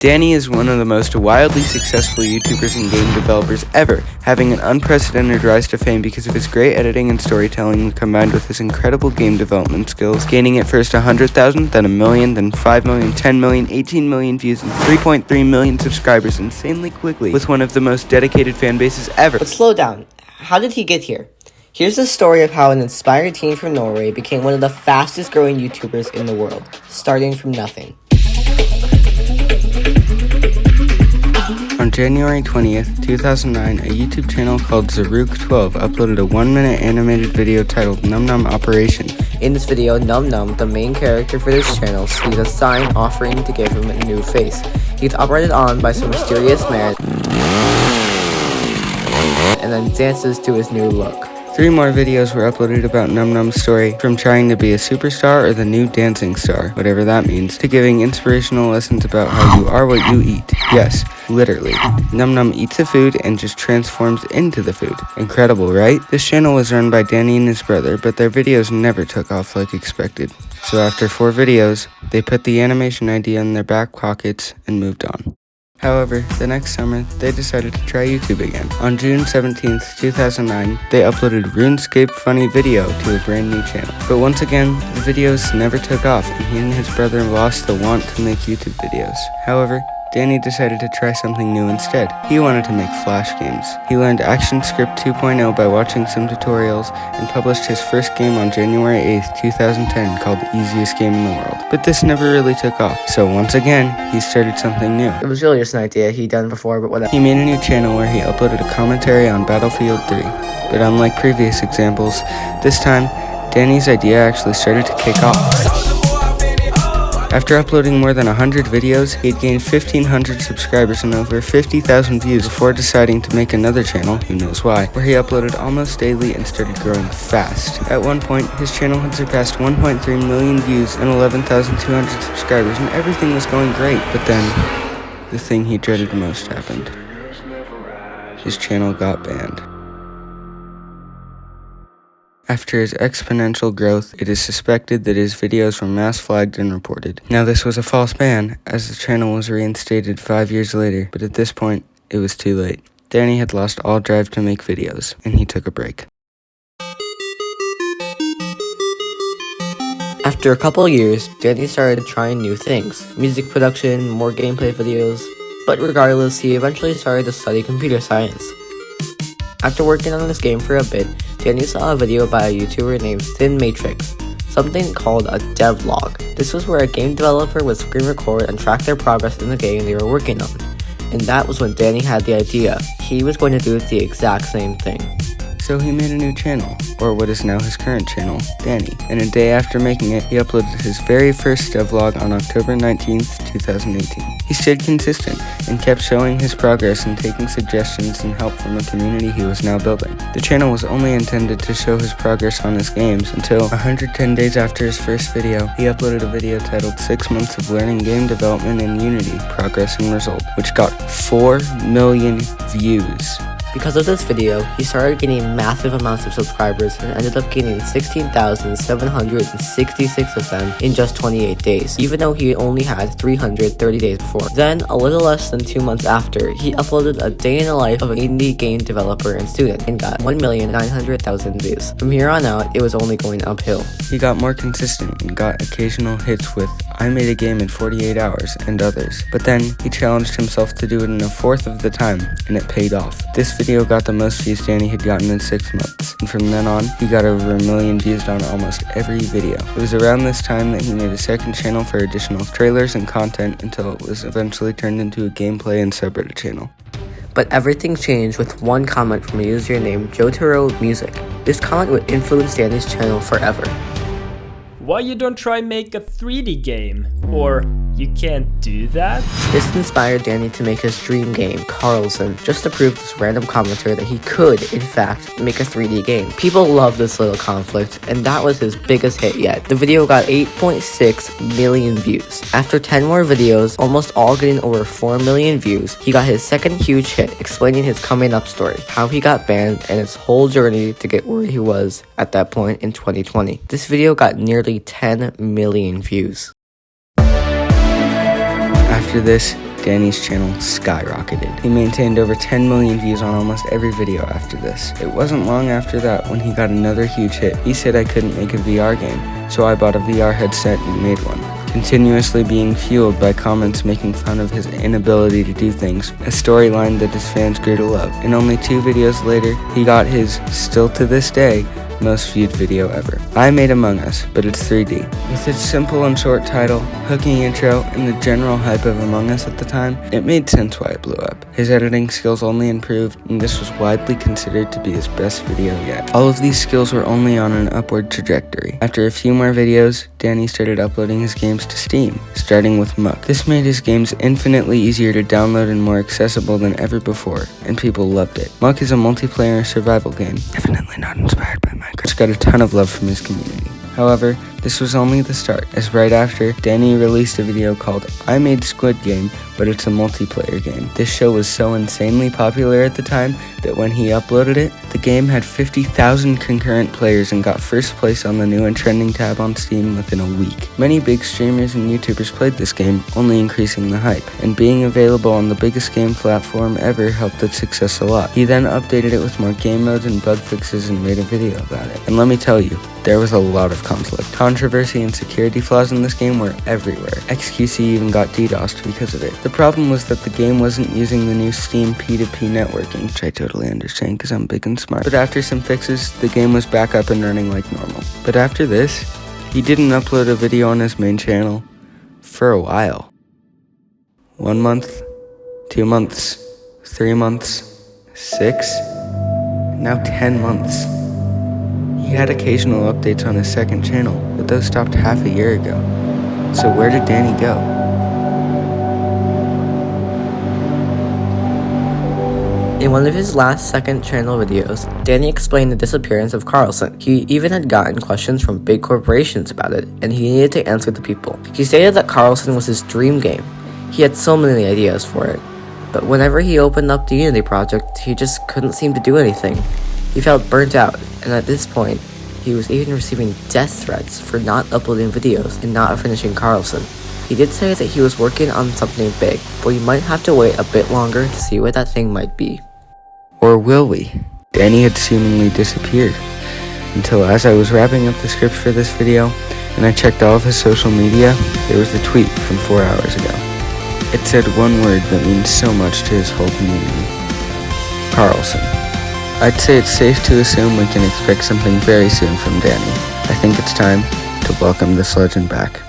Dani is one of the most wildly successful YouTubers and game developers ever, having an unprecedented rise to fame because of his great editing and storytelling combined with his incredible game development skills, gaining at first 100,000, then 1 million, then 5 million, 10 million, 18 million views, and 3.3 million subscribers insanely quickly, with one of the most dedicated fan bases ever. But slow down. How did he get here? Here's the story of how an inspired teen from Norway became one of the fastest growing YouTubers in the world, starting from nothing. On January 20th, 2009, a YouTube channel called Zaruk12 uploaded a 1-minute animated video titled Num Num Operation. In this video, Num Num, the main character for this channel, sees a sign offering to give him a new face. He's operated on by some mysterious man and then dances to his new look. 3 more videos were uploaded about Num Num's story, from trying to be a superstar or the new dancing star, whatever that means, to giving inspirational lessons about how you are what you eat. Yes, literally. Num Num eats the food and just transforms into the food. Incredible, right? This channel was run by Dani and his brother, but their videos never took off like expected. So after 4 videos, they put the animation idea in their back pockets and moved on. However, the next summer, they decided to try YouTube again. On June 17th, 2009, they uploaded RuneScape Funny Video to a brand new channel. But once again, the videos never took off, and he and his brother lost the want to make YouTube videos. However, Dani decided to try something new instead. He wanted to make Flash games. He learned ActionScript 2.0 by watching some tutorials and published his first game on January 8th, 2010 called The Easiest Game in the World. But this never really took off, so once again, he started something new. It was really just an idea he'd done before, but whatever. He made a new channel where he uploaded a commentary on Battlefield 3. But unlike previous examples, this time, Dani's idea actually started to kick off. After uploading more than 100 videos, he had gained 1,500 subscribers and over 50,000 views before deciding to make another channel, who knows why, where he uploaded almost daily and started growing fast. At one point, his channel had surpassed 1.3 million views and 11,200 subscribers, and everything was going great. But then, the thing he dreaded most happened. His channel got banned. After his exponential growth, it is suspected that his videos were mass flagged and reported. Now this was a false ban, as the channel was reinstated 5 years later, but at this point, it was too late. Dani had lost all drive to make videos, and he took a break. After a couple years, Dani started trying new things, music production, more gameplay videos, but regardless, he eventually started to study computer science. After working on this game for a bit, Dani saw a video by a YouTuber named Thin Matrix, something called a devlog. This was where a game developer would screen record and track their progress in the game they were working on. And that was when Dani had the idea. He was going to do the exact same thing. So he made a new channel, or what is now his current channel, Dani. And a day after making it, he uploaded his very first devlog on October 19th, 2018. He stayed consistent and kept showing his progress and taking suggestions and help from a community he was now building. The channel was only intended to show his progress on his games until 110 days after his first video, he uploaded a video titled 6 Months of Learning Game Development in Unity, Progress and Result, which got 4 million views. Because of this video, he started gaining massive amounts of subscribers and ended up gaining 16,766 of them in just 28 days, even though he only had 330 days before. Then, a little less than 2 months after, he uploaded a day in the life of an indie game developer and student and got 1,900,000 views. From here on out, it was only going uphill. He got more consistent and got occasional hits with I made a game in 48 hours and others. But then, he challenged himself to do it in a fourth of the time, and it paid off. This video got the most views Dani had gotten in 6 months, and from then on, he got over 1 million views on almost every video. It was around this time that he made a second channel for additional trailers and content until it was eventually turned into a gameplay and subreddit channel. But everything changed with one comment from a user named Jotaro Music. This comment would influence Dani's channel forever. Why you don't try make a 3D game? Or you can't do that? This inspired Dani to make his dream game, Carlson, just to prove this random commenter that he could, in fact, make a 3D game. People love this little conflict, and that was his biggest hit yet. The video got 8.6 million views. After 10 more videos, almost all getting over 4 million views, he got his second huge hit, explaining his coming up story, how he got banned, and his whole journey to get where he was at that point in 2020. This video got nearly 10 million views. After this, Dani's channel skyrocketed. He maintained over 10 million views on almost every video after this. It wasn't long after that when he got another huge hit. He said I couldn't make a VR game, so I bought a VR headset and made one. Continuously being fueled by comments making fun of his inability to do things, a storyline that his fans grew to love. And only 2 videos later, he got his, still to this day, most viewed video ever. I made Among Us, but it's 3D. With its simple and short title, hooking intro, and the general hype of Among Us at the time, it made sense why it blew up. His editing skills only improved, and this was widely considered to be his best video yet. All of these skills were only on an upward trajectory. After a few more videos, Dani started uploading his games to Steam, starting with Muck. This made his games infinitely easier to download and more accessible than ever before, and people loved it. Muck is a multiplayer survival game, definitely not inspired by Minecraft. It's got a ton of love from his community. However, this was only the start, as right after, Dani released a video called I Made Squid Game, but it's a multiplayer game. This show was so insanely popular at the time that when he uploaded it, the game had 50,000 concurrent players and got first place on the new and trending tab on Steam within a week. Many big streamers and YouTubers played this game, only increasing the hype, and being available on the biggest game platform ever helped its success a lot. He then updated it with more game modes and bug fixes and made a video about it. And let me tell you, there was a lot of conflict. Controversy and security flaws in this game were everywhere. XQC even got DDoSed because of it. The problem was that the game wasn't using the new Steam P2P networking, which I totally understand because I'm big and smart. But after some fixes, the game was back up and running like normal. But after this, he didn't upload a video on his main channel for a while. 1 month, 2 months, 3 months, 6, now 10 months. He had occasional updates on his second channel, but those stopped half a year ago. So where did Dani go? In one of his last second channel videos, Dani explained the disappearance of Carlson. He even had gotten questions from big corporations about it, and he needed to answer the people. He stated that Carlson was his dream game. He had so many ideas for it, but whenever he opened up the Unity project, he just couldn't seem to do anything. He felt burnt out, and at this point, he was even receiving death threats for not uploading videos and not finishing Carlson. He did say that he was working on something big, but we might have to wait a bit longer to see what that thing might be. Or will we? Dani had seemingly disappeared, until as I was wrapping up the script for this video, and I checked all of his social media, there was a tweet from 4 hours ago. It said one word that means so much to his whole community. Carlson. I'd say it's safe to assume we can expect something very soon from Dani. I think it's time to welcome this legend back.